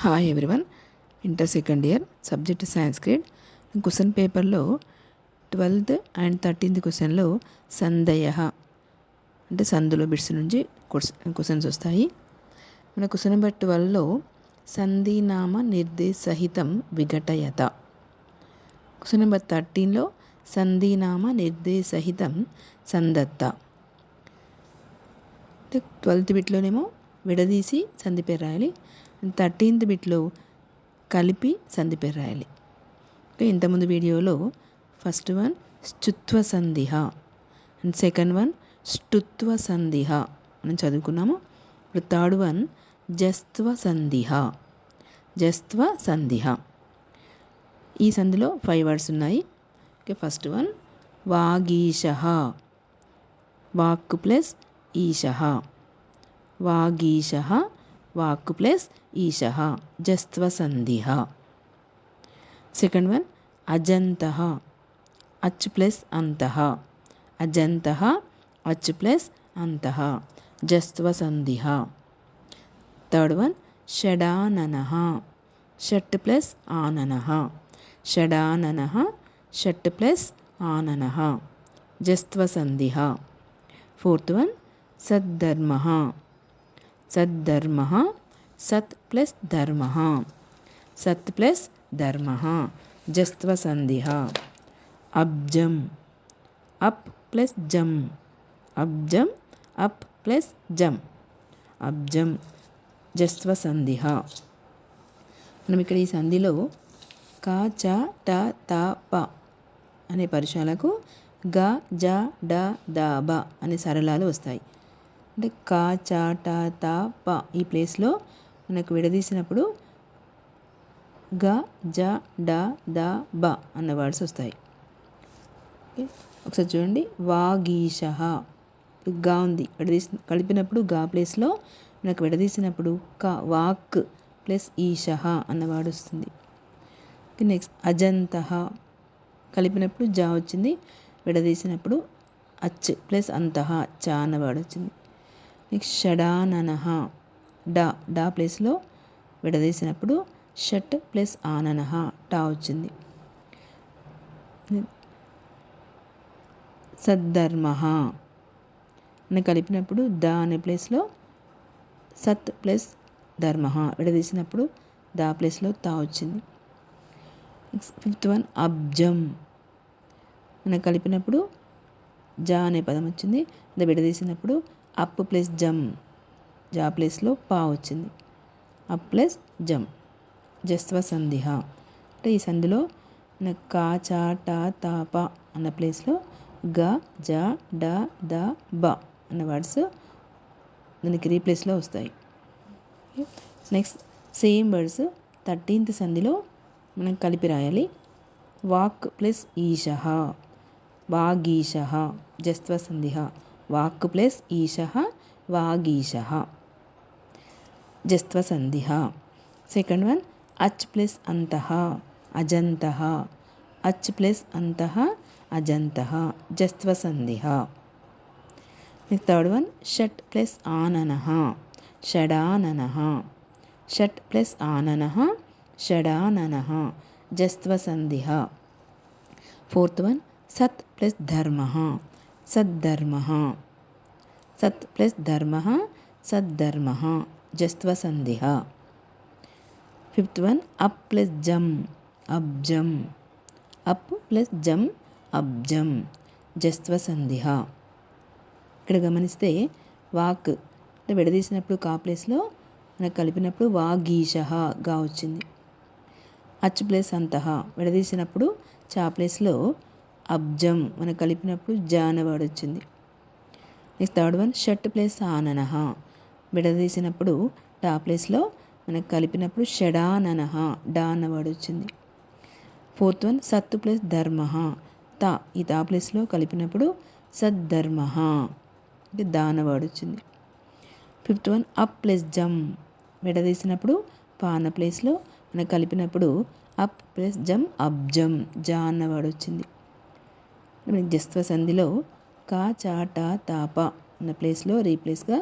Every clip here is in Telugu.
Hi everyone, inter second year subject Sanskrit. Question పేపర్లో 12th అండ్ 13th క్వశ్చన్లో సందయ అంటే సందులో బిట్స్ నుంచి క్వశ్చన్స్ వస్తాయి. మన క్వశ్చన్ నెంబర్ 12లో సంధినామ నిర్దేశసహితం విఘటయత. క్వశ్చన్ నెంబర్ 13లో సంధినామ నిర్దేశసహితం సందత్త. అంటే 12th బిట్లోనేమో విడదీసి సంధి పేరు రాయాలి, 13th బిట్లో కలిపి సంధి పేరు రాయాలి. ఇంతకుముందు వీడియోలో ఫస్ట్ వన్ స్తుత్వ సంధిహ అండ్ సెకండ్ వన్ ష్టుత్వ సంధిహ మనం చదువుకున్నాము. ఇప్పుడు థర్డ్ వన్ జస్త్వ సంధిహ. జస్త్వ సంధిహ ఈ సంధిలో 5 వర్డ్స్ ఉన్నాయి. ఫస్ట్ వన్ వాగీశః, వాక్ ప్లస్ ఈశః. వాగీశః వాక్ ప్లస్ ఈశః జస్త్వ సంధిః. సెకండ్ వన్ అజంతః, అచ్ ప్లస్ అంతః. అజంతః అచ్ ప్లస్ అంతః జస్త్వ సంధిః. థర్డ్ వన్ షడాననః, షట్ ప్లస్ ఆననః. షడాననః షట్ ప్లస్ ఆననః జస్త్వ సంధిః. ఫోర్త్ వన్ సద్ధర్మః, సద్ధర్మః సత్ ప్లస్ ధర్మః. సత్ ప్లస్ ధర్మః జస్త్వ సంధిః. అబ్జం, అప్ ప్లస్ జం. అబ్జం అప్ ప్లస్ జం అబ్జం జస్త్వ సంధిః. మనం ఇక్కడ ఈ సంధిలో క చ ట త ప అనే పరుషాలకు గ జ డ ద బ అనే సరళాలు వస్తాయి. అంటే క చ ట త ప ఈ ప్లేస్లో మనకు విడదీసినప్పుడు గ జ డ ద బ అన్న వర్డ్స్ వస్తాయి. ఒకసారి చూడండి. వాగీశః గా ఉంది, కలిపినప్పుడు గా ప్లేస్లో మనకు విడదీసినప్పుడు క వాక్ ప్లస్ ఈశః అన్న వర్డ్ వస్తుంది. నెక్స్ట్ అజంతః కలిపినప్పుడు జా వచ్చింది, విడదీసినప్పుడు అచ్ ప్లస్ అంతః చా అన్న వర్డ్ వచ్చింది. నెక్స్ట్ షడాననః డా ప్లేస్లో విడదీసినప్పుడు షట్ ప్లస్ ఆననః టా వచ్చింది. సద్ధర్మః అని కలిపినప్పుడు ద అనే ప్లేస్లో సత్ ప్లస్ ధర్మః, విడదీసినప్పుడు దా ప్లేస్లో తా వచ్చింది. ఫిఫ్త్ వన్ అబ్జం మనం కలిపినప్పుడు జా అనే పదం వచ్చింది, అది విడదీసినప్పుడు అప్ ప్లస్ జం జా ప్లేస్లో పా వచ్చింది. అప్ ప్లస్ జం జస్త్వ సంధిః. అంటే ఈ సంధిలో మనకు కా చ ట త ప అన్న ప్లేస్లో గ జ డ ద బ అన్న వర్డ్స్ దానికి రీప్లేస్లో వస్తాయి. నెక్స్ట్ సేమ్ వర్డ్స్ 13th సంధిలో మనం కలిపి రాయాలి. వాక్ ప్లస్ ఈశః, వాగీశః జస్త్వ సంధిః. వాక్ ప్లస్ ఈశః వాగీశః జస్త్వ సంధిః. సెకండ్ వన్ అచ్ ప్లస్ అంతః, అజంతః. అచ్ ప్లస్ అంతః అజంతః జస్త్వ సంధిః. థర్డ్ వన్ షట్ ప్లస్ ఆననః, షడాననః. షట్ ప్లస్ ఆననః షడాననః జస్త్వ సంధిః. ఫోర్త్ వన్ సత్ ప్లస్ ధర్మః, సద్ధర్మః. సత్ ప్లస్ ధర్మః సద్ధర్మః జస్త్వ సంధిః. ఫిఫ్త్ వన్ అప్ ప్లస్ జం, అబ్జం. అప్ ప్లస్ జం అబ్జం జస్త్వ సంధిః. ఇక్కడ గమనిస్తే వాక్ అంటే విడదీసినప్పుడు కా ప్లేస్లో మనకు కలిపినప్పుడు వాగీశః గా వచ్చింది. అచ్ ప్లస్ అంతః విడదీసినప్పుడు చా ప్లేస్లో అబ్జం మనకు కలిపినప్పుడు జా అనే వర్డ్ వచ్చింది. నెక్స్ట్ థర్డ్ వన్ షట్ ప్లస్ ఆననః విడదీసినప్పుడు టా ప్లేస్లో మనకు కలిపినప్పుడు షడాననః డా అన్న వర్డ్ వచ్చింది. ఫోర్త్ వన్ సత్ ప్లస్ ధర్మః తా ఈ తా ప్లేస్లో కలిపినప్పుడు సద్ధర్మః దా అన్న వర్డ్ వచ్చింది. ఫిఫ్త్ వన్ అప్ ప్లస్ జం విడదీసినప్పుడు పా అన్న ప్లేస్లో మనకు కలిపినప్పుడు అప్ ప్లస్ జం అబ్జం జా అన్న వర్డ్ వచ్చింది. జస్త్వ సంధిలో కా చ ట త ప అన్న ప్లేస్లో రీప్లేస్గా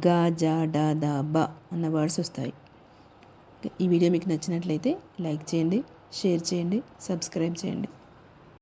గా జ డ ద బ అన్న వర్డ్స్ వస్తాయి. ఈ వీడియో మీకు నచ్చినట్లయితే లైక్ చేయండి, షేర్ చేయండి, సబ్స్క్రైబ్ చేయండి.